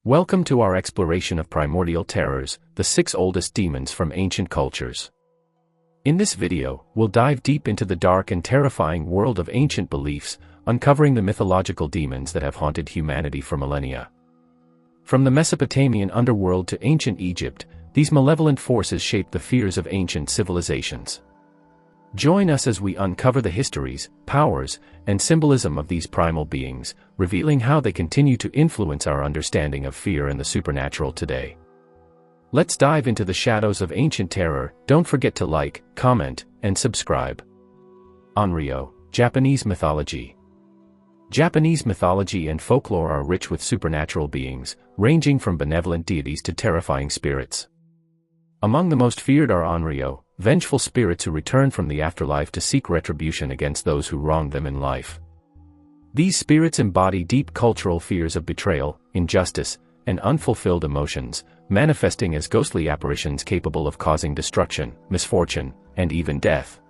Welcome to our exploration of primordial terrors, the 6 oldest demons from ancient cultures. In this video, we'll dive deep into the dark and terrifying world of ancient beliefs, uncovering the mythological demons that have haunted humanity for millennia. From the Mesopotamian underworld to ancient Egypt, these malevolent forces shaped the fears of ancient civilizations. Join us as we uncover the histories, powers, and symbolism of these primal beings, revealing how they continue to influence our understanding of fear and the supernatural today. Let's dive into the shadows of ancient terror. Don't forget to like, comment, and subscribe. Onryo, Japanese mythology. Japanese mythology and folklore are rich with supernatural beings, ranging from benevolent deities to terrifying spirits. Among the most feared are Onryo, vengeful spirits who return from the afterlife to seek retribution against those who wronged them in life. These spirits embody deep cultural fears of betrayal, injustice, and unfulfilled emotions, manifesting as ghostly apparitions capable of causing destruction, misfortune, and even death.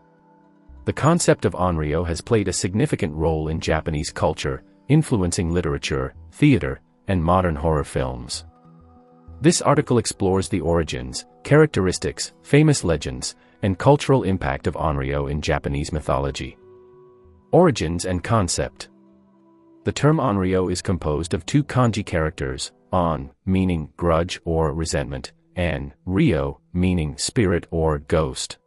The concept of Onryo has played a significant role in Japanese culture, influencing literature, theater, and modern horror films. This article explores the origins, characteristics, famous legends, and cultural impact of Onryo in Japanese mythology. Origins and concept. The term Onryo is composed of 2 kanji characters, on, meaning grudge or resentment, and ryo, meaning spirit or ghost.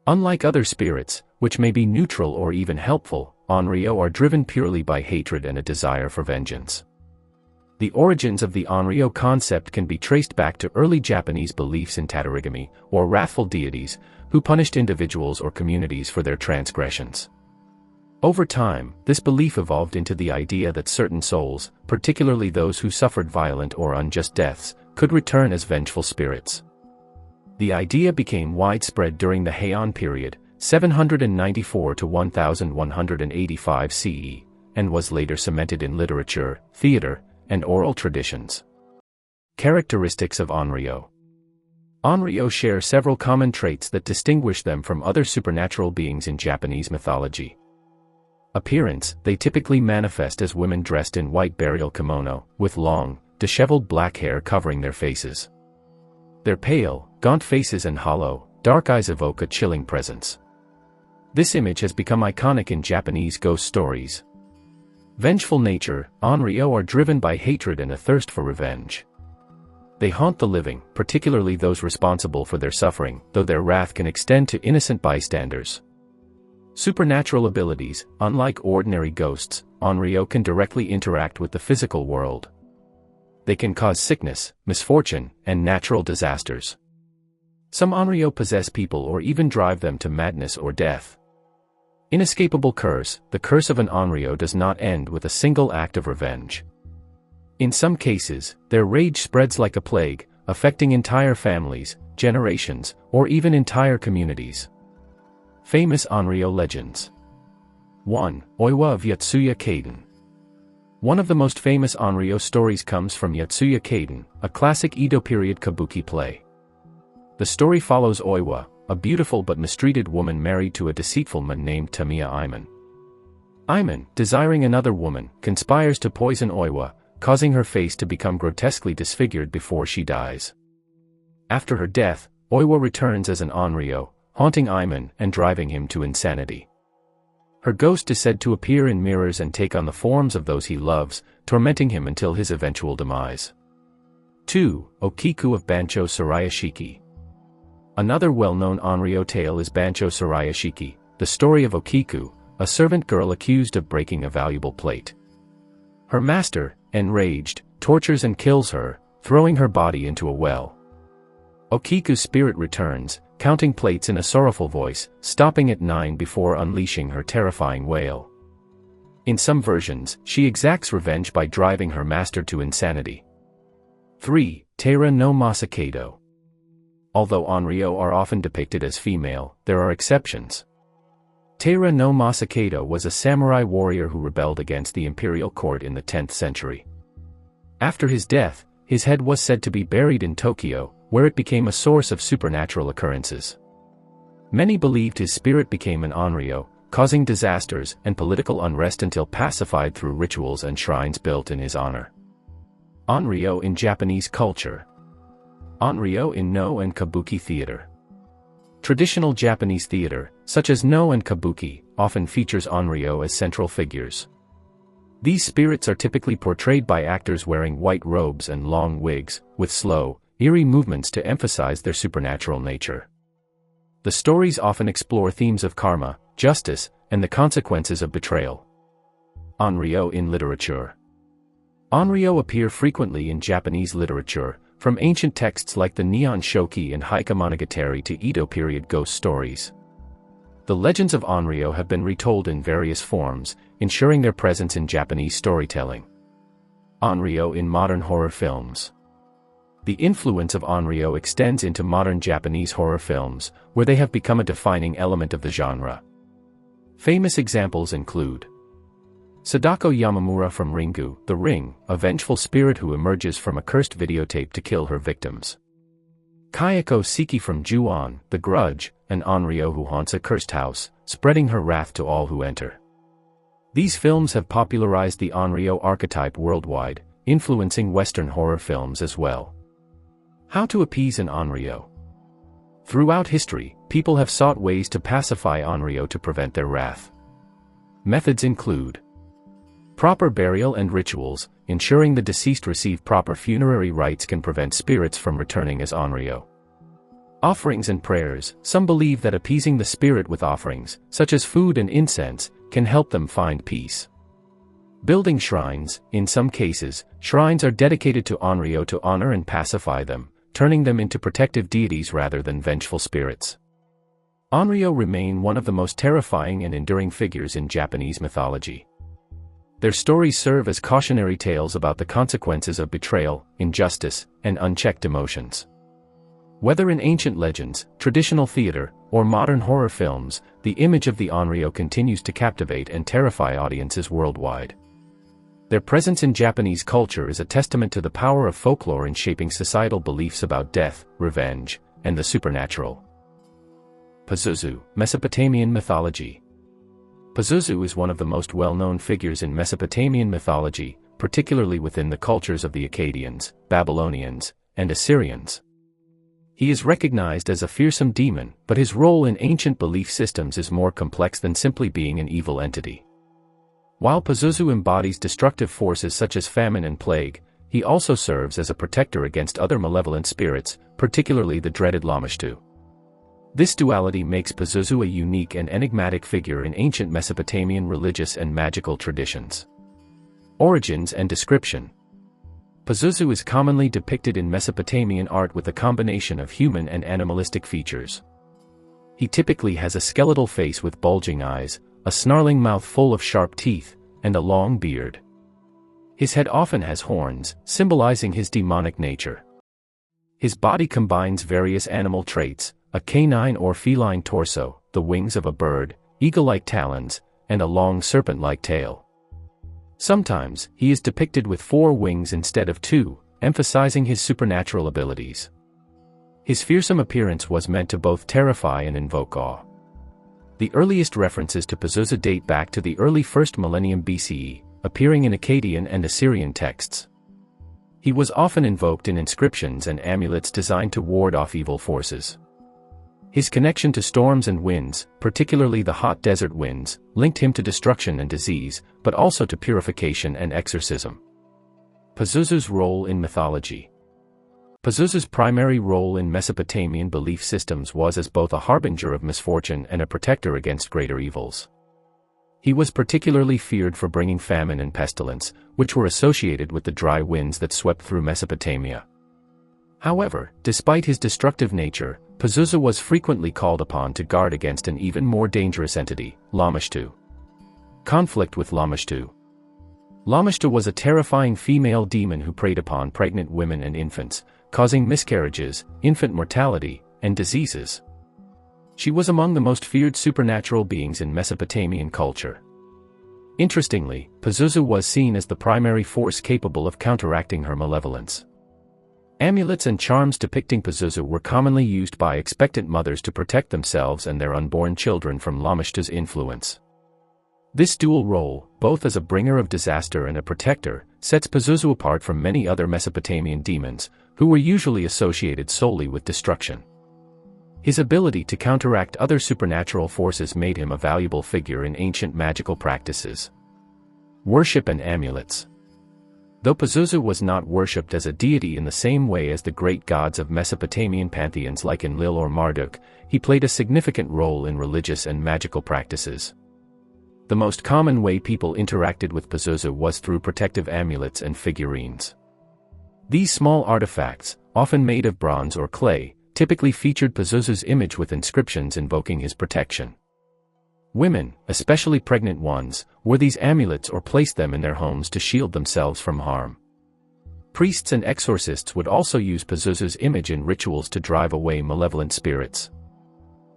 Unlike other spirits, which may be neutral or even helpful, Onryo are driven purely by hatred and a desire for vengeance. The origins of the Onryo concept can be traced back to early Japanese beliefs in tatarigami, or wrathful deities, who punished individuals or communities for their transgressions. Over time, this belief evolved into the idea that certain souls, particularly those who suffered violent or unjust deaths, could return as vengeful spirits. The idea became widespread during the Heian period, 794 to 1185 CE, and was later cemented in literature, theater, and oral traditions. Characteristics of Onryo. Onryo share several common traits that distinguish them from other supernatural beings in Japanese mythology. Appearance: they typically manifest as women dressed in white burial kimono, with long, disheveled black hair covering their faces. Their pale, gaunt faces and hollow, dark eyes evoke a chilling presence. This image has become iconic in Japanese ghost stories. Vengeful nature: Onryo are driven by hatred and a thirst for revenge. They haunt the living, particularly those responsible for their suffering, though their wrath can extend to innocent bystanders. Supernatural abilities: unlike ordinary ghosts, Onryo can directly interact with the physical world. They can cause sickness, misfortune, and natural disasters. Some Onryo possess people or even drive them to madness or death. Inescapable curse: the curse of an Onryo does not end with a single act of revenge. In some cases, their rage spreads like a plague, affecting entire families, generations, or even entire communities. Famous Onryo legends. 1. Oiwa of Yotsuya Kaiden. One of the most famous Onryo stories comes from Yotsuya Kaiden, a classic Edo period kabuki play. The story follows Oiwa, a beautiful but mistreated woman married to a deceitful man named Tamiya Iman. Iman, desiring another woman, conspires to poison Oiwa, causing her face to become grotesquely disfigured before she dies. After her death, Oiwa returns as an Onryo, haunting Iman and driving him to insanity. Her ghost is said to appear in mirrors and take on the forms of those he loves, tormenting him until his eventual demise. 2. Okiku of Bancho Sarayashiki. Another well-known Onryo tale is Bancho Sarayashiki, the story of Okiku, a servant girl accused of breaking a valuable plate. Her master, enraged, tortures and kills her, throwing her body into a well. Okiku's spirit returns, counting plates in a sorrowful voice, stopping at 9 before unleashing her terrifying wail. In some versions, she exacts revenge by driving her master to insanity. 3. Taira no Masakado. Although Onryo are often depicted as female, there are exceptions. Taira no Masakado was a samurai warrior who rebelled against the imperial court in the 10th century. After his death, his head was said to be buried in Tokyo, where it became a source of supernatural occurrences. Many believed his spirit became an Onryo, causing disasters and political unrest until pacified through rituals and shrines built in his honor. Onryo in Japanese culture. Onryo in No and Kabuki theater. Traditional Japanese theater, such as No and Kabuki, often features Onryo as central figures. These spirits are typically portrayed by actors wearing white robes and long wigs, with slow, eerie movements to emphasize their supernatural nature. The stories often explore themes of karma, justice, and the consequences of betrayal. Onryo in literature. Onryo appear frequently in Japanese literature, from ancient texts like the Nihon Shoki and Heike Monogatari to Edo period ghost stories. The legends of Onryo have been retold in various forms, ensuring their presence in Japanese storytelling. Onryo in modern horror films. The influence of Onryo extends into modern Japanese horror films, where they have become a defining element of the genre. Famous examples include Sadako Yamamura from Ringu, The Ring, a vengeful spirit who emerges from a cursed videotape to kill her victims. Kayako Seki from Ju-on, The Grudge, an Onryo who haunts a cursed house, spreading her wrath to all who enter. These films have popularized the Onryo archetype worldwide, influencing Western horror films as well. How to appease an Onryo. Throughout history, people have sought ways to pacify Onryo to prevent their wrath. Methods include proper burial and rituals. Ensuring the deceased receive proper funerary rites can prevent spirits from returning as Onryo. Offerings and prayers. Some believe that appeasing the spirit with offerings, such as food and incense, can help them find peace. Building shrines. In some cases, shrines are dedicated to Onryo to honor and pacify them, turning them into protective deities rather than vengeful spirits. Onryo remain one of the most terrifying and enduring figures in Japanese mythology. Their stories serve as cautionary tales about the consequences of betrayal, injustice, and unchecked emotions. Whether in ancient legends, traditional theater, or modern horror films, the image of the Onryo continues to captivate and terrify audiences worldwide. Their presence in Japanese culture is a testament to the power of folklore in shaping societal beliefs about death, revenge, and the supernatural. Pazuzu, Mesopotamian mythology. Pazuzu is one of the most well-known figures in Mesopotamian mythology, particularly within the cultures of the Akkadians, Babylonians, and Assyrians. He is recognized as a fearsome demon, but his role in ancient belief systems is more complex than simply being an evil entity. While Pazuzu embodies destructive forces such as famine and plague, he also serves as a protector against other malevolent spirits, particularly the dreaded Lamashtu. This duality makes Pazuzu a unique and enigmatic figure in ancient Mesopotamian religious and magical traditions. Origins and description. Pazuzu is commonly depicted in Mesopotamian art with a combination of human and animalistic features. He typically has a skeletal face with bulging eyes, a snarling mouth full of sharp teeth, and a long beard. His head often has horns, symbolizing his demonic nature. His body combines various animal traits, a canine or feline torso, the wings of a bird, eagle-like talons, and a long serpent-like tail. Sometimes, he is depicted with 4 wings instead of 2, emphasizing his supernatural abilities. His fearsome appearance was meant to both terrify and invoke awe. The earliest references to Pazuzu date back to the early 1st millennium BCE, appearing in Akkadian and Assyrian texts. He was often invoked in inscriptions and amulets designed to ward off evil forces. His connection to storms and winds, particularly the hot desert winds, linked him to destruction and disease, but also to purification and exorcism. Pazuzu's role in mythology. Pazuzu's primary role in Mesopotamian belief systems was as both a harbinger of misfortune and a protector against greater evils. He was particularly feared for bringing famine and pestilence, which were associated with the dry winds that swept through Mesopotamia. However, despite his destructive nature, Pazuzu was frequently called upon to guard against an even more dangerous entity, Lamashtu. Conflict with Lamashtu. Lamashtu was a terrifying female demon who preyed upon pregnant women and infants, causing miscarriages, infant mortality, and diseases. She was among the most feared supernatural beings in Mesopotamian culture. Interestingly, Pazuzu was seen as the primary force capable of counteracting her malevolence. Amulets and charms depicting Pazuzu were commonly used by expectant mothers to protect themselves and their unborn children from Lamashtu's influence. This dual role, both as a bringer of disaster and a protector, sets Pazuzu apart from many other Mesopotamian demons, who were usually associated solely with destruction. His ability to counteract other supernatural forces made him a valuable figure in ancient magical practices. Worship and amulets. Though Pazuzu was not worshipped as a deity in the same way as the great gods of Mesopotamian pantheons like Enlil or Marduk, he played a significant role in religious and magical practices. The most common way people interacted with Pazuzu was through protective amulets and figurines. These small artifacts, often made of bronze or clay, typically featured Pazuzu's image with inscriptions invoking his protection. Women, especially pregnant ones, wore these amulets or placed them in their homes to shield themselves from harm. Priests and exorcists would also use Pazuzu's image in rituals to drive away malevolent spirits.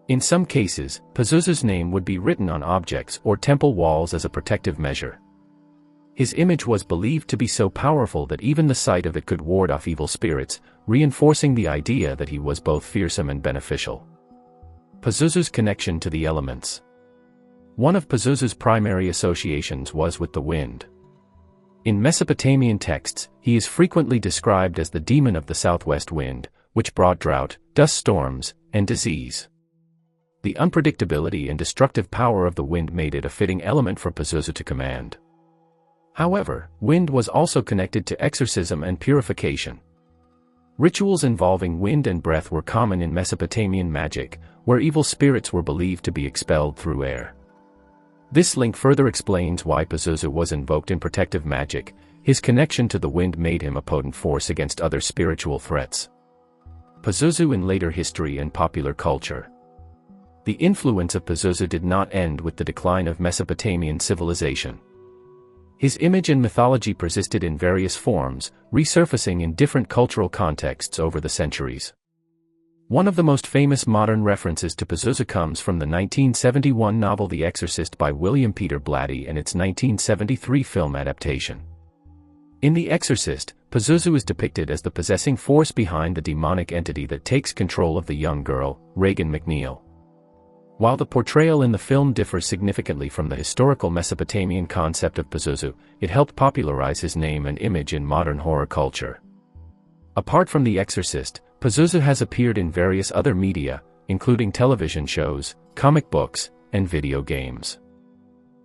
In some cases, Pazuzu's name would be written on objects or temple walls as a protective measure. His image was believed to be so powerful that even the sight of it could ward off evil spirits, reinforcing the idea that he was both fearsome and beneficial. Pazuzu's connection to the elements. One of Pazuzu's primary associations was with the wind. In Mesopotamian texts, he is frequently described as the demon of the southwest wind, which brought drought, dust storms, and disease. The unpredictability and destructive power of the wind made it a fitting element for Pazuzu to command. However, wind was also connected to exorcism and purification. Rituals involving wind and breath were common in Mesopotamian magic, where evil spirits were believed to be expelled through air. This link further explains why Pazuzu was invoked in protective magic. His connection to the wind made him a potent force against other spiritual threats. Pazuzu in later history and popular culture. The influence of Pazuzu did not end with the decline of Mesopotamian civilization. His image and mythology persisted in various forms, resurfacing in different cultural contexts over the centuries. One of the most famous modern references to Pazuzu comes from the 1971 novel The Exorcist by William Peter Blatty and its 1973 film adaptation. In The Exorcist, Pazuzu is depicted as the possessing force behind the demonic entity that takes control of the young girl, Regan McNeil. While the portrayal in the film differs significantly from the historical Mesopotamian concept of Pazuzu, it helped popularize his name and image in modern horror culture. Apart from The Exorcist, Pazuzu has appeared in various other media, including television shows, comic books, and video games.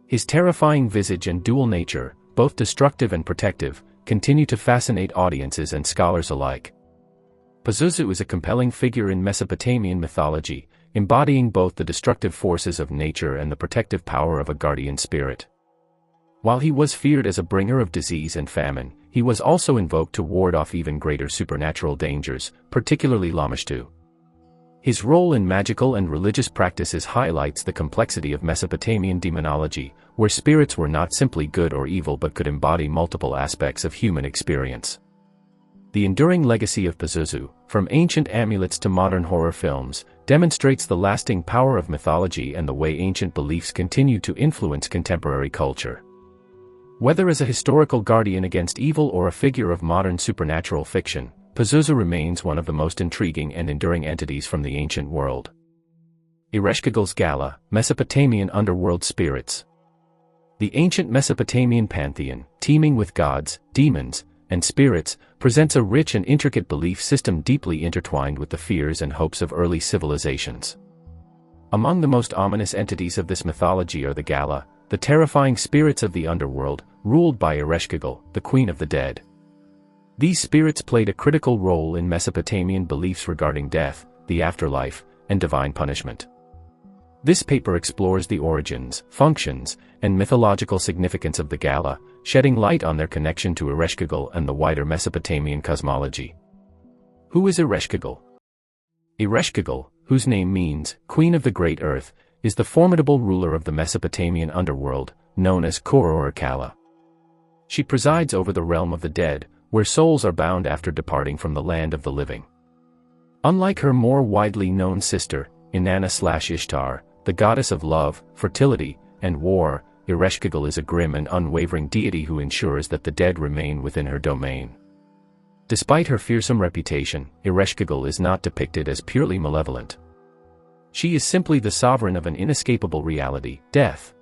His terrifying visage and dual nature, both destructive and protective, continue to fascinate audiences and scholars alike. Pazuzu is a compelling figure in Mesopotamian mythology, embodying both the destructive forces of nature and the protective power of a guardian spirit. While he was feared as a bringer of disease and famine, he was also invoked to ward off even greater supernatural dangers, particularly Lamashtu. His role in magical and religious practices highlights the complexity of Mesopotamian demonology, where spirits were not simply good or evil but could embody multiple aspects of human experience. The enduring legacy of Pazuzu, from ancient amulets to modern horror films, demonstrates the lasting power of mythology and the way ancient beliefs continue to influence contemporary culture. Whether as a historical guardian against evil or a figure of modern supernatural fiction, Pazuzu remains one of the most intriguing and enduring entities from the ancient world. Ereshkigal's Gala, Mesopotamian underworld spirits. The ancient Mesopotamian pantheon, teeming with gods, demons, and spirits, presents a rich and intricate belief system deeply intertwined with the fears and hopes of early civilizations. Among the most ominous entities of this mythology are the Gala, the terrifying spirits of the underworld, ruled by Ereshkigal, the queen of the dead. These spirits played a critical role in Mesopotamian beliefs regarding death, the afterlife, and divine punishment. This paper explores the origins, functions, and mythological significance of the Gala, shedding light on their connection to Ereshkigal and the wider Mesopotamian cosmology. Who is Ereshkigal? Ereshkigal, whose name means Queen of the Great Earth, is the formidable ruler of the Mesopotamian underworld, known as Kala. She presides over the realm of the dead, where souls are bound after departing from the land of the living. Unlike her more widely known sister, Inanna/Ishtar, the goddess of love, fertility, and war, Ereshkigal is a grim and unwavering deity who ensures that the dead remain within her domain. Despite her fearsome reputation, Ereshkigal is not depicted as purely malevolent. She is simply the sovereign of an inescapable reality, death.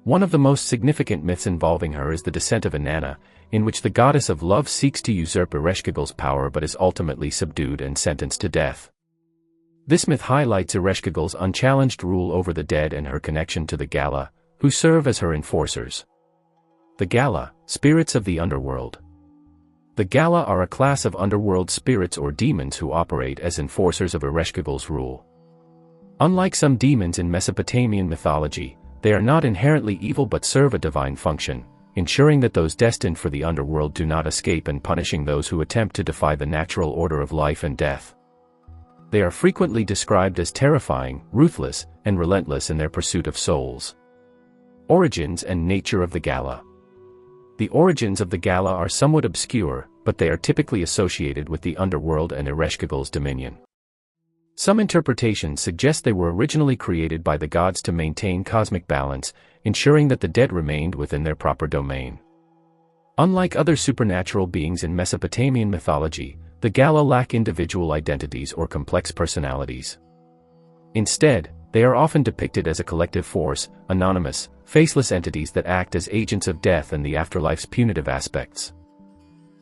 One of the most significant myths involving her is the descent of Inanna, in which the goddess of love seeks to usurp Ereshkigal's power but is ultimately subdued and sentenced to death. This myth highlights Ereshkigal's unchallenged rule over the dead and her connection to the Gala, who serve as her enforcers. The Gala, spirits of the underworld. The Gala are a class of underworld spirits or demons who operate as enforcers of Ereshkigal's rule. Unlike some demons in Mesopotamian mythology, they are not inherently evil but serve a divine function, ensuring that those destined for the underworld do not escape and punishing those who attempt to defy the natural order of life and death. They are frequently described as terrifying, ruthless, and relentless in their pursuit of souls. Origins and nature of the Gala. The origins of the Gala are somewhat obscure, but they are typically associated with the underworld and Ereshkigal's dominion. Some interpretations suggest they were originally created by the gods to maintain cosmic balance, ensuring that the dead remained within their proper domain. Unlike other supernatural beings in Mesopotamian mythology, the Gala lack individual identities or complex personalities. Instead, they are often depicted as a collective force, anonymous, faceless entities that act as agents of death and the afterlife's punitive aspects.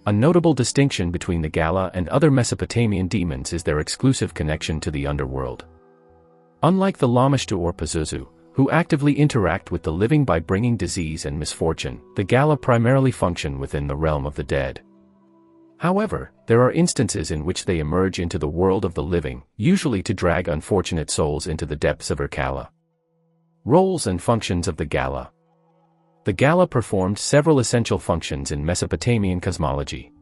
A notable distinction between the Gala and other Mesopotamian demons is their exclusive connection to the underworld. Unlike the Lamashtu or Pazuzu, who actively interact with the living by bringing disease and misfortune, the Gala primarily function within the realm of the dead. However, there are instances in which they emerge into the world of the living, usually to drag unfortunate souls into the depths of Erkala. Roles and functions of the Gala. The Gala performed several essential functions in Mesopotamian cosmology.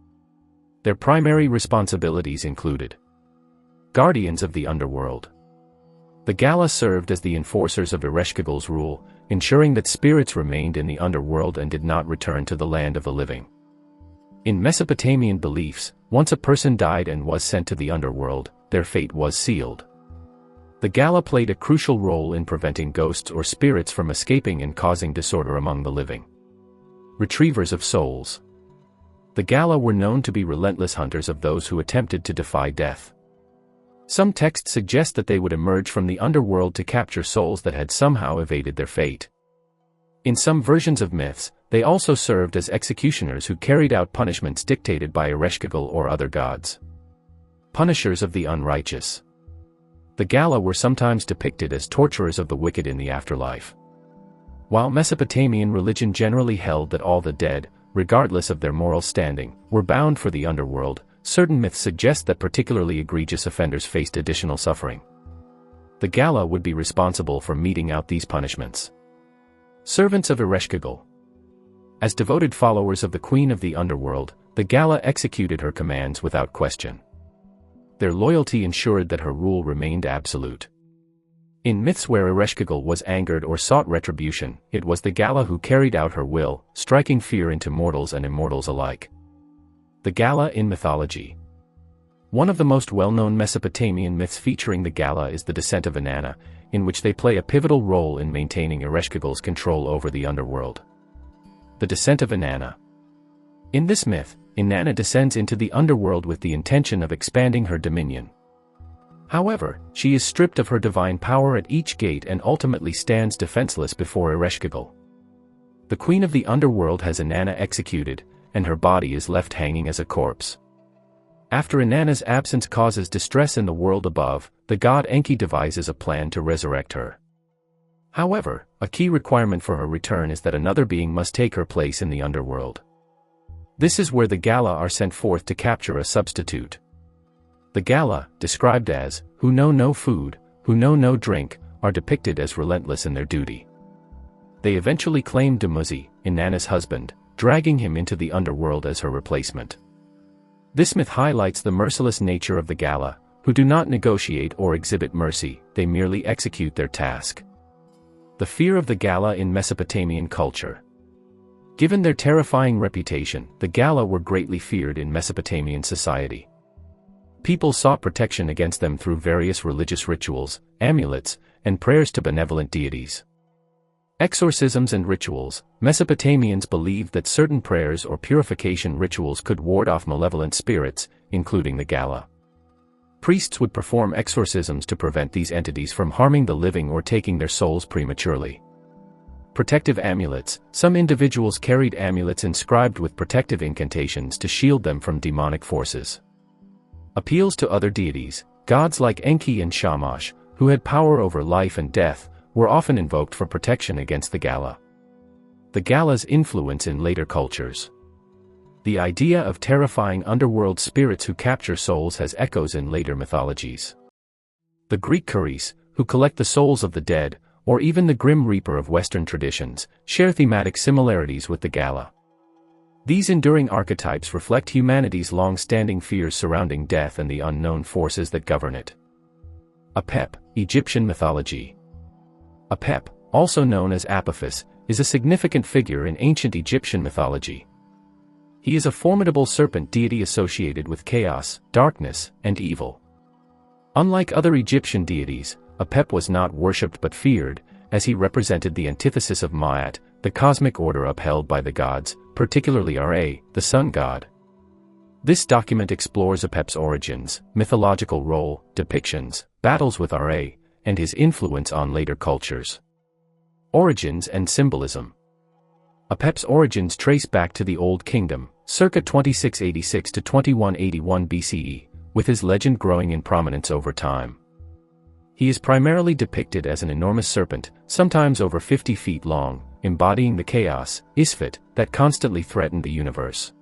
Their primary responsibilities included guardians of the underworld. The Gala served as the enforcers of Ereshkigal's rule, ensuring that spirits remained in the underworld and did not return to the land of the living. In Mesopotamian beliefs, once a person died and was sent to the underworld, their fate was sealed. The Gala played a crucial role in preventing ghosts or spirits from escaping and causing disorder among the living. Retrievers of souls. The Gala were known to be relentless hunters of those who attempted to defy death. Some texts suggest that they would emerge from the underworld to capture souls that had somehow evaded their fate. In some versions of myths, they also served as executioners who carried out punishments dictated by Ereshkigal or other gods. Punishers of the unrighteous. The Gala were sometimes depicted as torturers of the wicked in the afterlife. While Mesopotamian religion generally held that all the dead, regardless of their moral standing, were bound for the underworld, certain myths suggest that particularly egregious offenders faced additional suffering. The Gala would be responsible for meting out these punishments. Servants of Ereshkigal. As devoted followers of the Queen of the Underworld, the Gala executed her commands without question. Their loyalty ensured that her rule remained absolute. In myths where Ereshkigal was angered or sought retribution, it was the Gala who carried out her will, striking fear into mortals and immortals alike. The Gala in mythology. One of the most well-known Mesopotamian myths featuring the Gala is the descent of Inanna, in which they play a pivotal role in maintaining Ereshkigal's control over the underworld. The descent of Inanna. In this myth, Inanna descends into the underworld with the intention of expanding her dominion. However, she is stripped of her divine power at each gate and ultimately stands defenseless before Ereshkigal. The Queen of the Underworld has Inanna executed, and her body is left hanging as a corpse. After Inanna's absence causes distress in the world above, the god Enki devises a plan to resurrect her. However, a key requirement for her return is that another being must take her place in the underworld. This is where the Gala are sent forth to capture a substitute. The Gala, described as, who know no food, who know no drink, are depicted as relentless in their duty. They eventually claim Dumuzi, Inanna's husband, dragging him into the underworld as her replacement. This myth highlights the merciless nature of the Gala, who do not negotiate or exhibit mercy, they merely execute their task. The fear of the Gala in Mesopotamian culture. Given their terrifying reputation, the Gala were greatly feared in Mesopotamian society. People sought protection against them through various religious rituals, amulets, and prayers to benevolent deities. Exorcisms and rituals. Mesopotamians believed that certain prayers or purification rituals could ward off malevolent spirits, including the Gala. Priests would perform exorcisms to prevent these entities from harming the living or taking their souls prematurely. Protective amulets. Some individuals carried amulets inscribed with protective incantations to shield them from demonic forces. Appeals to other deities. Gods like Enki and Shamash, who had power over life and death, were often invoked for protection against the Gala. The Gala's influence in later cultures. The idea of terrifying underworld spirits who capture souls has echoes in later mythologies. The Greek Charis, who collect the souls of the dead, or even the Grim Reaper of Western traditions, share thematic similarities with the Gala. These enduring archetypes reflect humanity's long-standing fears surrounding death and the unknown forces that govern it. Apep, Egyptian mythology. Apep, also known as Apophis, is a significant figure in ancient Egyptian mythology. He is a formidable serpent deity associated with chaos, darkness, and evil. Unlike other Egyptian deities, Apep was not worshipped but feared, as he represented the antithesis of Ma'at, the cosmic order upheld by the gods, particularly Ra, the sun god. This document explores Apep's origins, mythological role, depictions, battles with Ra, and his influence on later cultures. Origins and symbolism. Apep's origins trace back to the Old Kingdom, circa 2686 to 2181 BCE, with his legend growing in prominence over time. He is primarily depicted as an enormous serpent, sometimes over 50 feet long, embodying the chaos, Isfet, that constantly threatened the universe.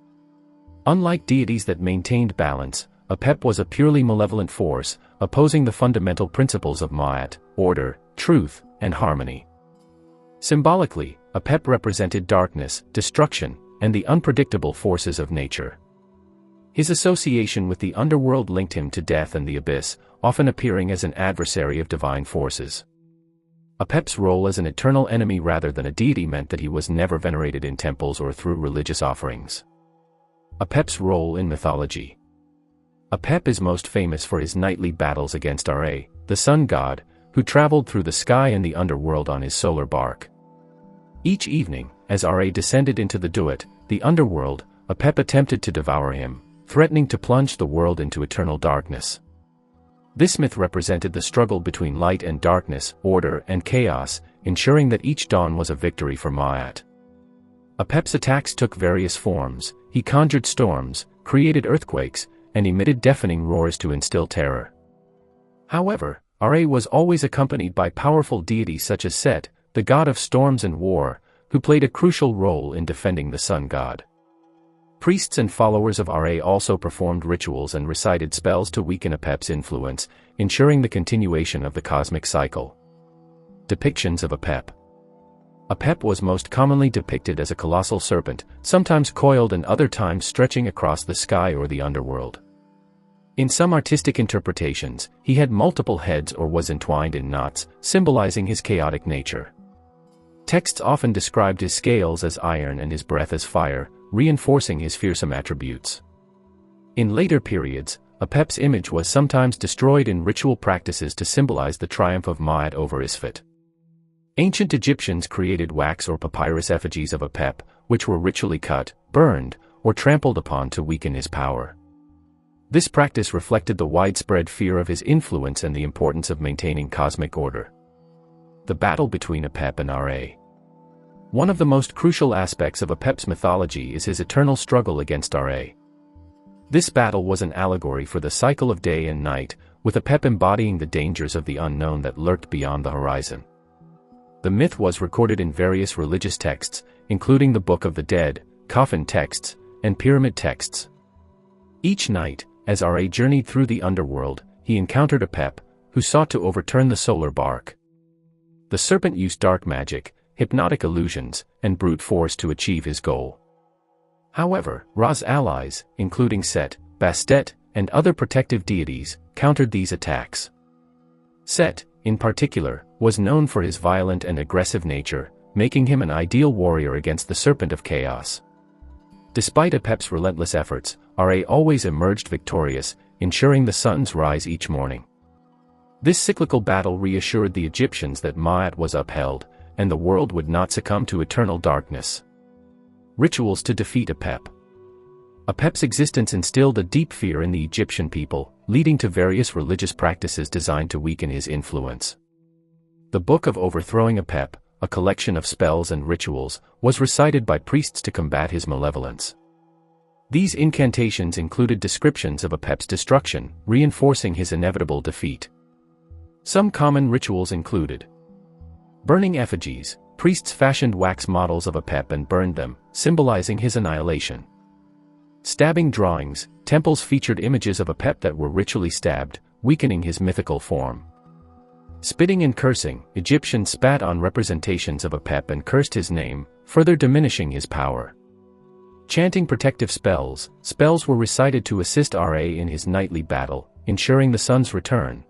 Unlike deities that maintained balance, Apep was a purely malevolent force, opposing the fundamental principles of Ma'at, order, truth, and harmony. Symbolically, Apep represented darkness, destruction, and the unpredictable forces of nature. His association with the underworld linked him to death and the abyss, often appearing as an adversary of divine forces. Apep's role as an eternal enemy rather than a deity meant that he was never venerated in temples or through religious offerings. Apep's role in mythology. Apep is most famous for his nightly battles against Ra, the sun god, who traveled through the sky and the underworld on his solar bark. Each evening, as Ra descended into the Duat, the underworld, Apep attempted to devour him, threatening to plunge the world into eternal darkness. This myth represented the struggle between light and darkness, order and chaos, ensuring that each dawn was a victory for Ma'at. Apep's attacks took various forms. He conjured storms, created earthquakes, and emitted deafening roars to instill terror. However, Ra was always accompanied by powerful deities such as Set, the god of storms and war, who played a crucial role in defending the sun god. Priests and followers of Ra also performed rituals and recited spells to weaken Apep's influence, ensuring the continuation of the cosmic cycle. Depictions of Apep. Apep was most commonly depicted as a colossal serpent, sometimes coiled and other times stretching across the sky or the underworld. In some artistic interpretations, he had multiple heads or was entwined in knots, symbolizing his chaotic nature. Texts often described his scales as iron and his breath as fire, reinforcing his fearsome attributes. In later periods, Apep's image was sometimes destroyed in ritual practices to symbolize the triumph of Ma'at over Isfet. Ancient Egyptians created wax or papyrus effigies of Apep, which were ritually cut, burned, or trampled upon to weaken his power. This practice reflected the widespread fear of his influence and the importance of maintaining cosmic order. The battle between Apep and Ra. One of the most crucial aspects of Apep's mythology is his eternal struggle against Ra. This battle was an allegory for the cycle of day and night, with Apep embodying the dangers of the unknown that lurked beyond the horizon. The myth was recorded in various religious texts, including the Book of the Dead, coffin texts, and pyramid texts. Each night, as Ra journeyed through the underworld, he encountered Apep, who sought to overturn the solar bark. The serpent used dark magic, hypnotic illusions, and brute force to achieve his goal. However, Ra's allies, including Set, Bastet, and other protective deities, countered these attacks. Set, in particular, was known for his violent and aggressive nature, making him an ideal warrior against the Serpent of Chaos. Despite Apep's relentless efforts, Ra always emerged victorious, ensuring the sun's rise each morning. This cyclical battle reassured the Egyptians that Ma'at was upheld, and the world would not succumb to eternal darkness. Rituals to defeat Apep. Apep's existence instilled a deep fear in the Egyptian people, leading to various religious practices designed to weaken his influence. The Book of Overthrowing Apep, a collection of spells and rituals, was recited by priests to combat his malevolence. These incantations included descriptions of Apep's destruction, reinforcing his inevitable defeat. Some common rituals included burning effigies. Priests fashioned wax models of Apep and burned them, symbolizing his annihilation. Stabbing drawings. Temples featured images of Apep that were ritually stabbed, weakening his mythical form. Spitting and cursing. Egyptians spat on representations of Apep and cursed his name, further diminishing his power. Chanting protective spells. Spells were recited to assist Ra in his nightly battle, ensuring the sun's return.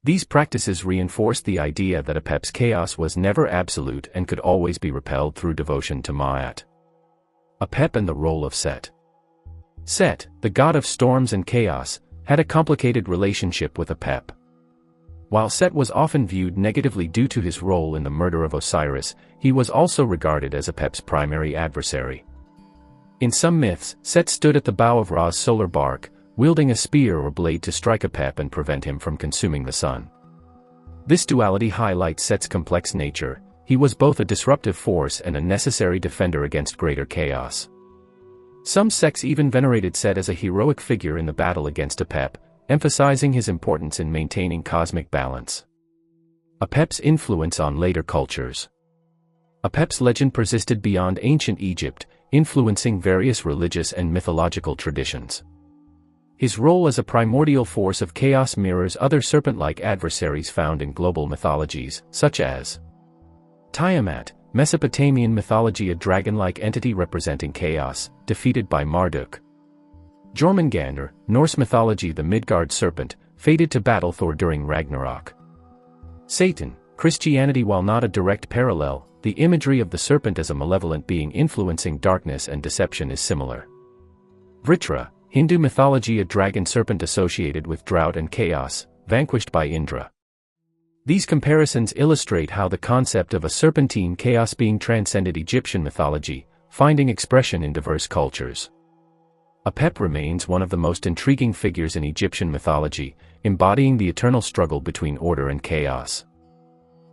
These practices reinforced the idea that Apep's chaos was never absolute and could always be repelled through devotion to Ma'at. Apep and the role of Set. Set, the god of storms and chaos, had a complicated relationship with Apep. While Set was often viewed negatively due to his role in the murder of Osiris, he was also regarded as Apep's primary adversary. In some myths, Set stood at the bow of Ra's solar bark, wielding a spear or blade to strike Apep and prevent him from consuming the sun. This duality highlights Set's complex nature. He was both a disruptive force and a necessary defender against greater chaos. Some sects even venerated Set as a heroic figure in the battle against Apep, emphasizing his importance in maintaining cosmic balance. Apep's influence on later cultures. Apep's legend persisted beyond ancient Egypt, influencing various religious and mythological traditions. His role as a primordial force of chaos mirrors other serpent-like adversaries found in global mythologies, such as Tiamat, Mesopotamian mythology, a dragon-like entity representing chaos, defeated by Marduk. Jormungandr, Norse mythology, the Midgard serpent, fated to battle Thor during Ragnarok. Satan, Christianity. While not a direct parallel, the imagery of the serpent as a malevolent being influencing darkness and deception is similar. Vritra, Hindu mythology, a dragon serpent associated with drought and chaos, vanquished by Indra. These comparisons illustrate how the concept of a serpentine chaos being transcended Egyptian mythology, finding expression in diverse cultures. Apep remains one of the most intriguing figures in Egyptian mythology, embodying the eternal struggle between order and chaos.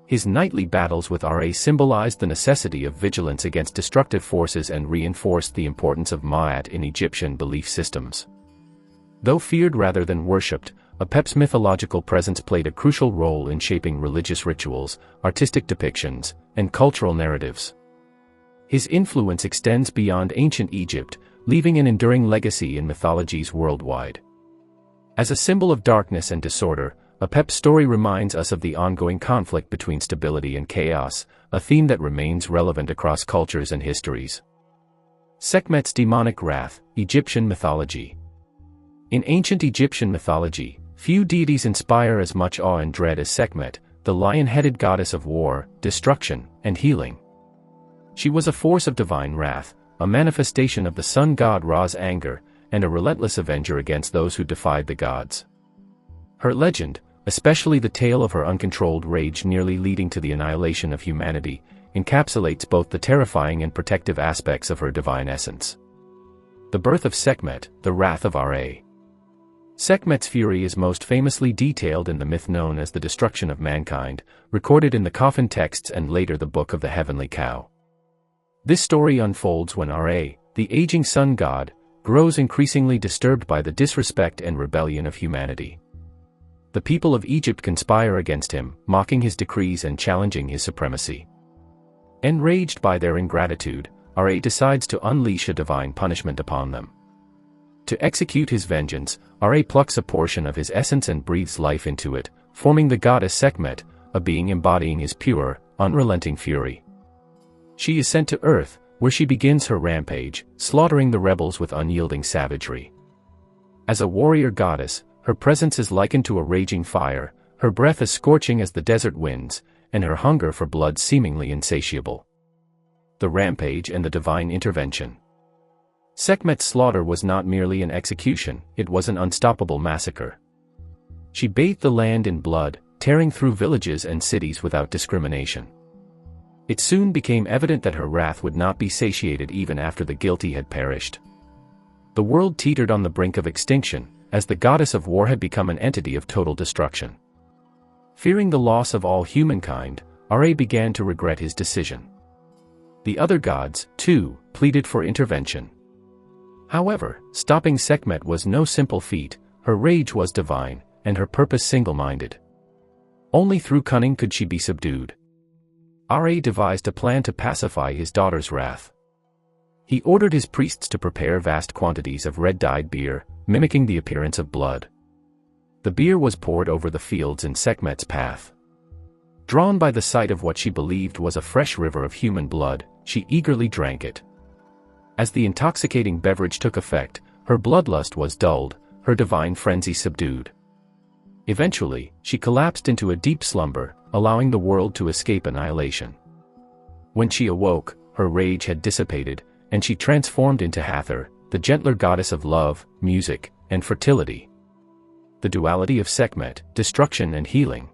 His nightly battles with Ra symbolized the necessity of vigilance against destructive forces and reinforced the importance of Ma'at in Egyptian belief systems. Though feared rather than worshipped, Apep's mythological presence played a crucial role in shaping religious rituals, artistic depictions, and cultural narratives. His influence extends beyond ancient Egypt, leaving an enduring legacy in mythologies worldwide. As a symbol of darkness and disorder, Apep's story reminds us of the ongoing conflict between stability and chaos, a theme that remains relevant across cultures and histories. Sekhmet's demonic wrath, Egyptian mythology. In ancient Egyptian mythology, few deities inspire as much awe and dread as Sekhmet, the lion-headed goddess of war, destruction, and healing. She was a force of divine wrath, a manifestation of the sun god Ra's anger, and a relentless avenger against those who defied the gods. Her legend, especially the tale of her uncontrolled rage nearly leading to the annihilation of humanity, encapsulates both the terrifying and protective aspects of her divine essence. The birth of Sekhmet, the wrath of Ra. Sekhmet's fury is most famously detailed in the myth known as the destruction of mankind, recorded in the Coffin texts and later the Book of the Heavenly Cow. This story unfolds when Ra, the aging sun god, grows increasingly disturbed by the disrespect and rebellion of humanity. The people of Egypt conspire against him, mocking his decrees and challenging his supremacy. Enraged by their ingratitude, Ra decides to unleash a divine punishment upon them. To execute his vengeance, Ra plucks a portion of his essence and breathes life into it, forming the goddess Sekhmet, a being embodying his pure, unrelenting fury. She is sent to Earth, where she begins her rampage, slaughtering the rebels with unyielding savagery. As a warrior goddess, her presence is likened to a raging fire, her breath as scorching as the desert winds, and her hunger for blood seemingly insatiable. The rampage and the divine intervention. Sekhmet's slaughter was not merely an execution, it was an unstoppable massacre. She bathed the land in blood, tearing through villages and cities without discrimination. It soon became evident that her wrath would not be satiated even after the guilty had perished. The world teetered on the brink of extinction, as the goddess of war had become an entity of total destruction. Fearing the loss of all humankind, Ra began to regret his decision. The other gods, too, pleaded for intervention. However, stopping Sekhmet was no simple feat. Her rage was divine, and her purpose single-minded. Only through cunning could she be subdued. Ra devised a plan to pacify his daughter's wrath. He ordered his priests to prepare vast quantities of red-dyed beer, mimicking the appearance of blood. The beer was poured over the fields in Sekhmet's path. Drawn by the sight of what she believed was a fresh river of human blood, she eagerly drank it. As the intoxicating beverage took effect, her bloodlust was dulled, her divine frenzy subdued. Eventually, she collapsed into a deep slumber, allowing the world to escape annihilation. When she awoke, her rage had dissipated, and she transformed into Hathor, the gentler goddess of love, music, and fertility. The duality of Sekhmet, destruction and healing.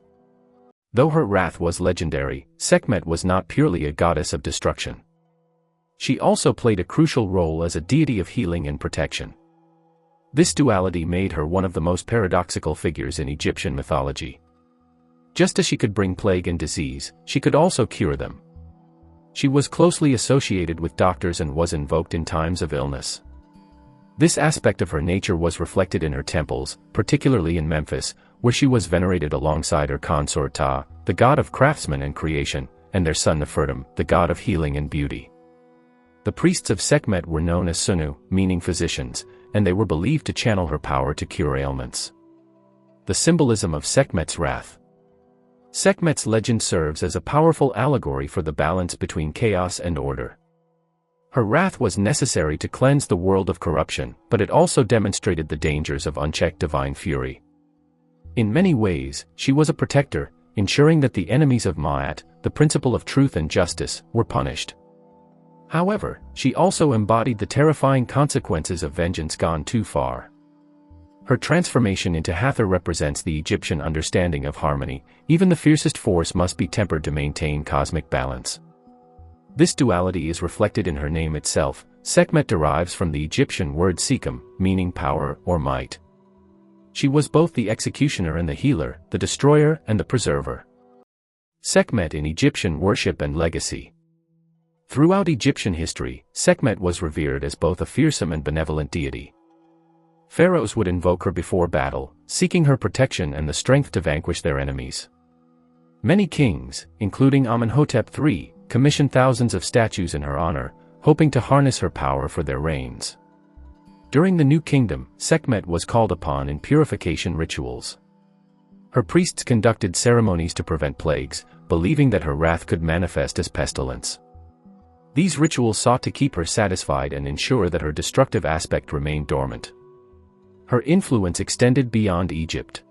Though her wrath was legendary, Sekhmet was not purely a goddess of destruction. She also played a crucial role as a deity of healing and protection. This duality made her one of the most paradoxical figures in Egyptian mythology. Just as she could bring plague and disease, she could also cure them. She was closely associated with doctors and was invoked in times of illness. This aspect of her nature was reflected in her temples, particularly in Memphis, where she was venerated alongside her consort Ta, the god of craftsmen and creation, and their son Nefertum, the god of healing and beauty. The priests of Sekhmet were known as Sunu, meaning physicians, and they were believed to channel her power to cure ailments. The symbolism of Sekhmet's wrath. Sekhmet's legend serves as a powerful allegory for the balance between chaos and order. Her wrath was necessary to cleanse the world of corruption, but it also demonstrated the dangers of unchecked divine fury. In many ways, she was a protector, ensuring that the enemies of Ma'at, the principle of truth and justice, were punished. However, she also embodied the terrifying consequences of vengeance gone too far. Her transformation into Hathor represents the Egyptian understanding of harmony. Even the fiercest force must be tempered to maintain cosmic balance. This duality is reflected in her name itself. Sekhmet derives from the Egyptian word Sekhem, meaning power or might. She was both the executioner and the healer, the destroyer and the preserver. Sekhmet in Egyptian worship and legacy. Throughout Egyptian history, Sekhmet was revered as both a fearsome and benevolent deity. Pharaohs would invoke her before battle, seeking her protection and the strength to vanquish their enemies. Many kings, including Amenhotep III, commissioned thousands of statues in her honor, hoping to harness her power for their reigns. During the New Kingdom, Sekhmet was called upon in purification rituals. Her priests conducted ceremonies to prevent plagues, believing that her wrath could manifest as pestilence. These rituals sought to keep her satisfied and ensure that her destructive aspect remained dormant. Her influence extended beyond Egypt.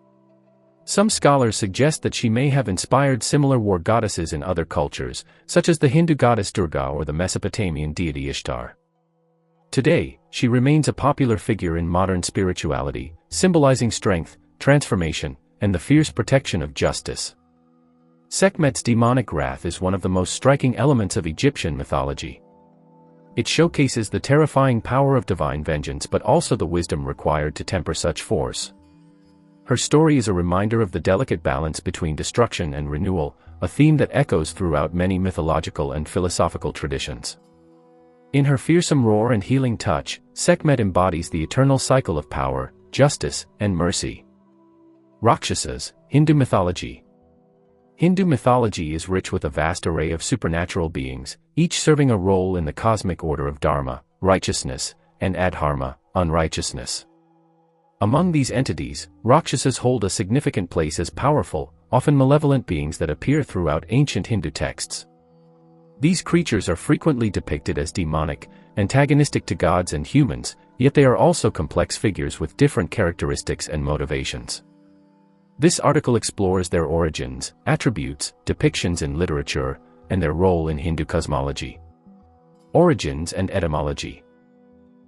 Some scholars suggest that she may have inspired similar war goddesses in other cultures, such as the Hindu goddess Durga or the Mesopotamian deity Ishtar. Today, she remains a popular figure in modern spirituality, symbolizing strength, transformation, and the fierce protection of justice. Sekhmet's demonic wrath is one of the most striking elements of Egyptian mythology. It showcases the terrifying power of divine vengeance but also the wisdom required to temper such force. Her story is a reminder of the delicate balance between destruction and renewal, a theme that echoes throughout many mythological and philosophical traditions. In her fearsome roar and healing touch, Sekhmet embodies the eternal cycle of power, justice, and mercy. Rakshasas, Hindu mythology. Hindu mythology is rich with a vast array of supernatural beings, each serving a role in the cosmic order of dharma, righteousness, and adharma, unrighteousness. Among these entities, Rakshasas hold a significant place as powerful, often malevolent beings that appear throughout ancient Hindu texts. These creatures are frequently depicted as demonic, antagonistic to gods and humans, yet they are also complex figures with different characteristics and motivations. This article explores their origins, attributes, depictions in literature, and their role in Hindu cosmology. Origins and etymology.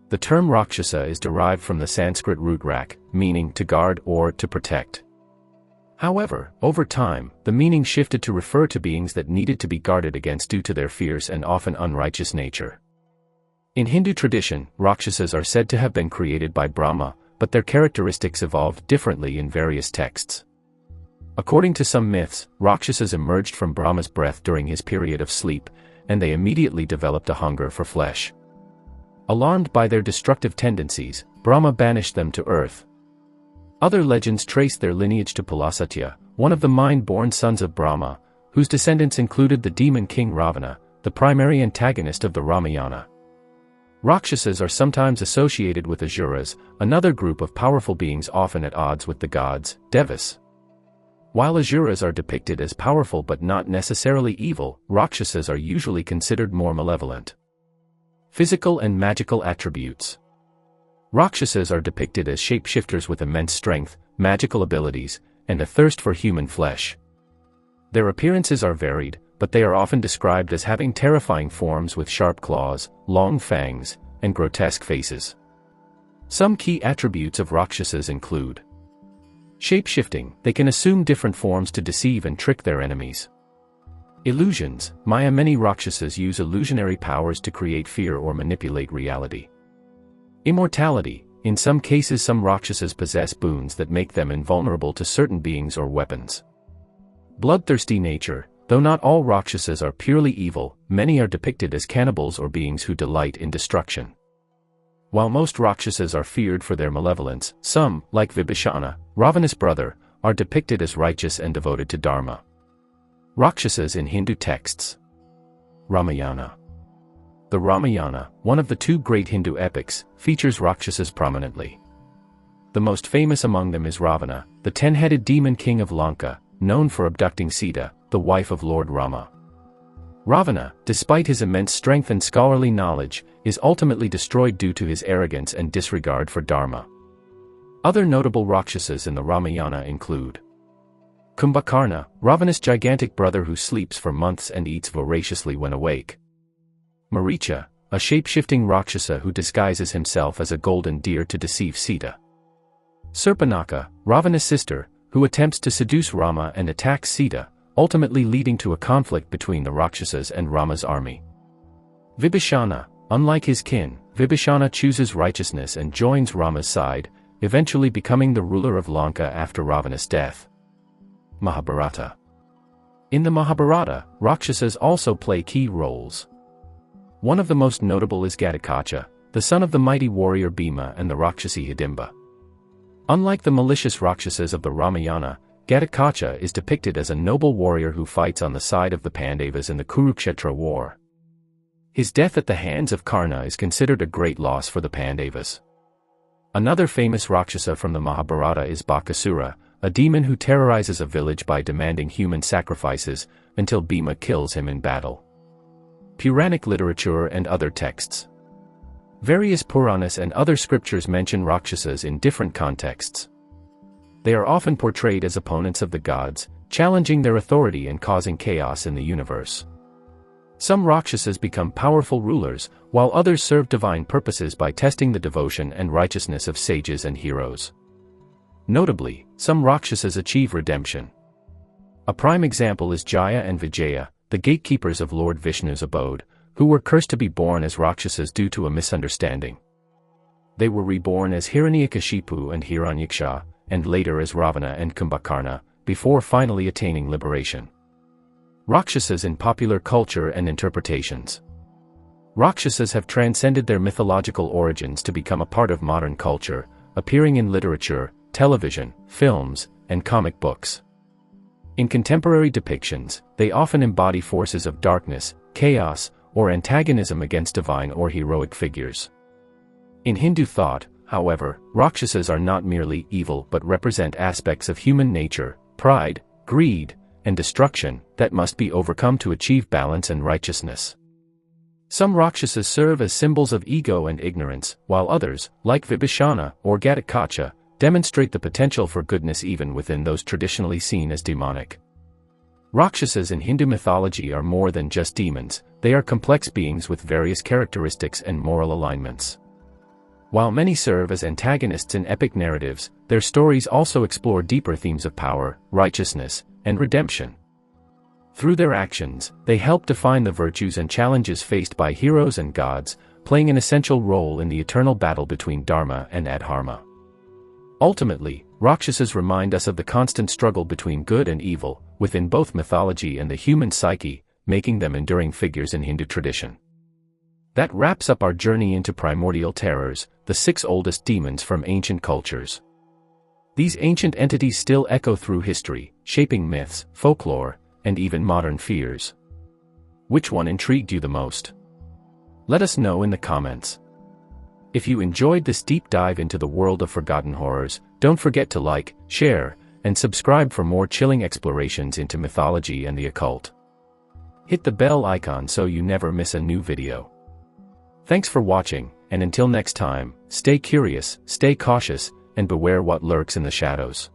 The term Rakshasa is derived from the Sanskrit root rak, meaning to guard or to protect. However, over time, the meaning shifted to refer to beings that needed to be guarded against due to their fierce and often unrighteous nature. In Hindu tradition, Rakshasas are said to have been created by Brahma, but their characteristics evolved differently in various texts. According to some myths, Rakshasas emerged from Brahma's breath during his period of sleep, and they immediately developed a hunger for flesh. Alarmed by their destructive tendencies, Brahma banished them to earth. Other legends trace their lineage to Pulasatya, one of the mind-born sons of Brahma, whose descendants included the demon king Ravana, the primary antagonist of the Ramayana. Rakshasas are sometimes associated with Asuras, another group of powerful beings often at odds with the gods, Devas. While Asuras are depicted as powerful but not necessarily evil, Rakshasas are usually considered more malevolent. Physical and magical attributes. Rakshasas are depicted as shapeshifters with immense strength, magical abilities, and a thirst for human flesh. Their appearances are varied, but they are often described as having terrifying forms with sharp claws, long fangs, and grotesque faces. Some key attributes of Rakshasas include shapeshifting. They can assume different forms to deceive and trick their enemies. Illusions. Many Rakshasas use illusionary powers to create fear or manipulate reality. Immortality. In some cases, some Rakshasas possess boons that make them invulnerable to certain beings or weapons. Bloodthirsty nature. Though not all Rakshasas are purely evil, many are depicted as cannibals or beings who delight in destruction. While most Rakshasas are feared for their malevolence, some, like Vibhishana, Ravana's brother, are depicted as righteous and devoted to Dharma. Rakshasas in Hindu texts. Ramayana. The Ramayana, one of the two great Hindu epics, features Rakshasas prominently. The most famous among them is Ravana, the 10-headed demon king of Lanka, known for abducting Sita, the wife of Lord Rama. Ravana, despite his immense strength and scholarly knowledge, is ultimately destroyed due to his arrogance and disregard for Dharma. Other notable Rakshasas in the Ramayana include Kumbhakarna, Ravana's gigantic brother who sleeps for months and eats voraciously when awake. Maricha, a shape-shifting Rakshasa who disguises himself as a golden deer to deceive Sita. Surpanaka, Ravana's sister, who attempts to seduce Rama and attacks Sita, ultimately leading to a conflict between the Rakshasas and Rama's army. Vibhishana, unlike his kin, Vibhishana chooses righteousness and joins Rama's side, eventually becoming the ruler of Lanka after Ravana's death. Mahabharata. In the Mahabharata, Rakshasas also play key roles. One of the most notable is Ghatotkacha, the son of the mighty warrior Bhima and the Rakshasi Hidimba. Unlike the malicious Rakshasas of the Ramayana, Ghatotkacha is depicted as a noble warrior who fights on the side of the Pandavas in the Kurukshetra war. His death at the hands of Karna is considered a great loss for the Pandavas. Another famous Rakshasa from the Mahabharata is Bakasura, a demon who terrorizes a village by demanding human sacrifices, until Bhima kills him in battle. Puranic literature and other texts. Various Puranas and other scriptures mention Rakshasas in different contexts. They are often portrayed as opponents of the gods, challenging their authority and causing chaos in the universe. Some Rakshasas become powerful rulers, while others serve divine purposes by testing the devotion and righteousness of sages and heroes. Notably, some Rakshasas achieve redemption. A prime example is Jaya and Vijaya, the gatekeepers of Lord Vishnu's abode, who were cursed to be born as Rakshasas due to a misunderstanding. They were reborn as Hiranyakashipu and Hiranyaksha, and later as Ravana and Kumbhakarna, before finally attaining liberation. Rakshasas in popular culture and interpretations. Rakshasas have transcended their mythological origins to become a part of modern culture, appearing in literature, television, films, and comic books. In contemporary depictions, they often embody forces of darkness, chaos, or antagonism against divine or heroic figures. In Hindu thought, however, Rakshasas are not merely evil but represent aspects of human nature, pride, greed, and destruction, that must be overcome to achieve balance and righteousness. Some Rakshasas serve as symbols of ego and ignorance, while others, like Vibhishana or Ghatotkacha, demonstrate the potential for goodness even within those traditionally seen as demonic. Rakshasas in Hindu mythology are more than just demons, they are complex beings with various characteristics and moral alignments. While many serve as antagonists in epic narratives, their stories also explore deeper themes of power, righteousness, and redemption. Through their actions, they help define the virtues and challenges faced by heroes and gods, playing an essential role in the eternal battle between Dharma and Adharma. Ultimately, Rakshasas remind us of the constant struggle between good and evil, within both mythology and the human psyche, making them enduring figures in Hindu tradition. That wraps up our journey into primordial terrors, the 6 oldest demons from ancient cultures. These ancient entities still echo through history, shaping myths, folklore, and even modern fears. Which one intrigued you the most? Let us know in the comments. If you enjoyed this deep dive into the world of forgotten horrors, don't forget to like, share, and subscribe for more chilling explorations into mythology and the occult. Hit the bell icon so you never miss a new video. Thanks for watching, and until next time, stay curious, stay cautious, and beware what lurks in the shadows.